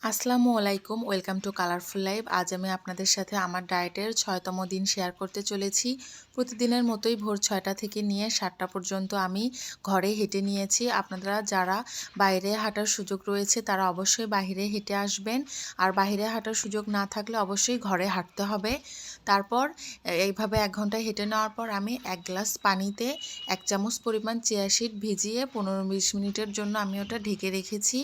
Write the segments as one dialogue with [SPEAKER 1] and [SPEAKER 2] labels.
[SPEAKER 1] আসসালামু আলাইকুম, welcome to colourful life. আজ আমি আপনাদের সাথে আমার ডায়েটের ৬তম দিন শেয়ার করতে চলেছি। প্রতিদিনের মতোই ভোর ৬টা থেকে নিয়ে ৭টা পর্যন্ত আমি ঘরে হেঁটে নিয়েছি। আপনারা যারা বাইরে হাঁটার সুযোগ রয়েছে তারা অবশ্যই বাইরে হেঁটে আসবেন, আর বাইরে হাঁটার সুযোগ না থাকলে অবশ্যই ঘরে হাঁটতে হবে। তারপর এইভাবে ১ ঘন্টা হেঁটে নেওয়ার পর আমি ১ গ্লাস পানিতে ১ চামচ পরিমাণ চিয়া সিড ভিজিয়ে ১৫-২০ মিনিটের জন্য আমি ওটা ঢেকে রেখেছি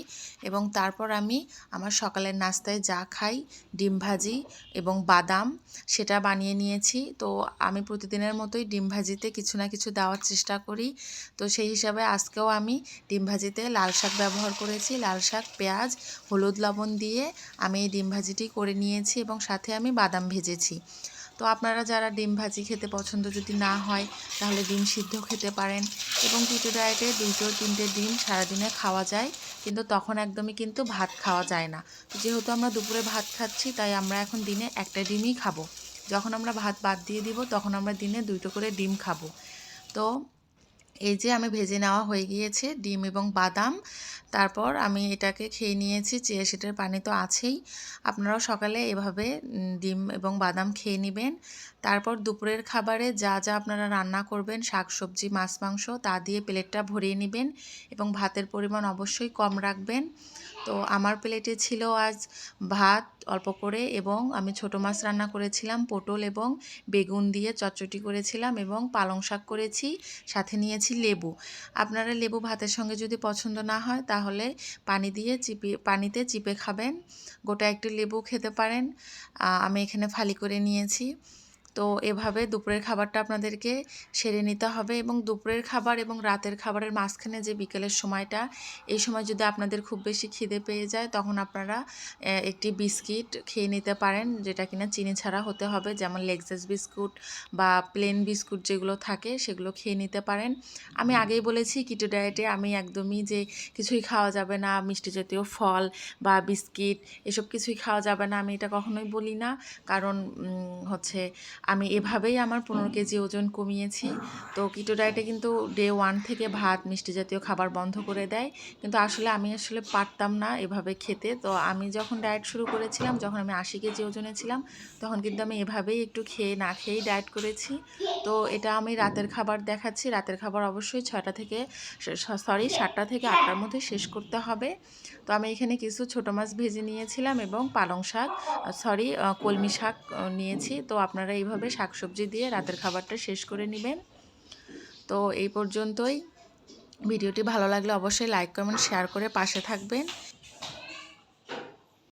[SPEAKER 1] এবং তারপর আমি আমার সকালের নাস্তায় যা খাই, ডিম ভাজি এবং বাদাম, সেটা বানিয়ে নিয়েছি। তো আমি প্রতিদিনের মতোই ডিম ভাজিতে কিছু না কিছু দেওয়ার চেষ্টা করি। তো সেই হিসাবে আজকেও আমি ডিম ভাজিতে লাল শাক ব্যবহার করেছি। লাল শাক, পেঁয়াজ, হলুদ, লবণ দিয়ে আমি এই ডিম ভাজিটি করে নিয়েছি এবং সাথে আমি বাদাম ভেজেছি। তো আপনারা যারা ডিম ভাজি খেতে পছন্দ যদি না হয় তাহলে ডিম সিদ্ধ খেতে পারেন এবং কিটো ডায়েটে ২-৩টে ডিম সারাদিনে খাওয়া যায়, কিন্তু তখন একদমই কিন্তু ভাত খাওয়া যায় না। তো যেহেতু আমরা দুপুরে ভাত খাচ্ছি তাই আমরা এখন দিনে একটা ডিমই খাবো। যখন আমরা ভাত বাদ দিয়ে দিব তখন আমরা দিনে ২টো করে ডিম খাবো। তো এই যে আমি ভেজে নেওয়া হয়ে গিয়েছে ডিম এবং বাদাম। তারপর আমি এটাকে খেয়ে নিয়েছি। চিয়া সিডের পানি তো আছেই। আপনারাও সকালে এভাবে ডিম এবং বাদাম খেয়ে নেবেন। তারপর দুপুরের খাবারে যা যা আপনারা রান্না করবেন, শাকসবজি, মাছ, মাংস, তা দিয়ে প্লেটটা ভরিয়ে নেবেন এবং ভাতের পরিমাণ অবশ্যই কম রাখবেন। তো আমার প্লেটে ছিল আজ ভাত অল্প করে এবং আমি ছোটো মাছ রান্না করেছিলাম, পটল এবং বেগুন দিয়ে চটচটি করেছিলাম এবং পালং শাক করেছি, সাথে নিয়েছি লেবু। আপনারা লেবু ভাতের সঙ্গে যদি পছন্দ না হয় তাহলে পানিতে চিপে খাবেন। গোটা একটি লেবু খেতে পারেন। আমি এখানে ফালি করে নিয়েছি। তো এভাবে দুপুরের খাবারটা আপনাদেরকে সেরে নিতে হবে এবং দুপুরের খাবার এবং রাতের খাবারের মাঝখানে যে বিকেলের সময়টা, এই সময় যদি আপনাদের খুব বেশি খিদে পেয়ে যায় তখন আপনারা একটি বিস্কিট খেয়ে নিতে পারেন, যেটা কিনা চিনি ছাড়া হতে হবে, যেমন লেক্সাস বিস্কুট বা প্লেন বিস্কুট যেগুলো থাকে সেগুলো খেয়ে নিতে পারেন। আমি আগেই বলেছি কিটো ডায়েটে আমি একদমই যে কিছুই খাওয়া যাবে না, মিষ্টি জাতীয় ফল বা বিস্কিট এসব কিছুই খাওয়া যাবে না, আমি এটা কখনোই বলি না। কারণ আমি এভাবেই আমার ১৫ কেজি ওজন কমিয়েছি। তো কিটো ডায়েটে কিন্তু ডে 1 থেকে ভাত, মিষ্টি জাতীয় খাবার বন্ধ করে দেয়, কিন্তু আমি পারতাম না এভাবে খেতে। তো আমি যখন ডায়েট শুরু করেছিলাম, যখন আমি ৮০ কেজি ওজনে ছিলাম, তখন কিন্তু আমি এভাবেই একটু খেয়ে না খেয়েই ডায়েট করেছি। তো এটা আমি রাতের খাবার দেখাচ্ছি। রাতের খাবার অবশ্যই ৭টা থেকে ৮টার মধ্যে শেষ করতে হবে। তো আমি এখানে কিছু ছোটো মাছ ভেজে নিয়েছিলাম এবং কলমি শাক নিয়েছি। তো আপনারা এইভাবে শাকসবজি দিয়ে রাতের খাবারটা শেষ করে নেবেন। তো এই পর্যন্তই। ভিডিওটি ভালো লাগলে অবশ্যই লাইক, কমেন্ট, শেয়ার করে পাশে থাকবেন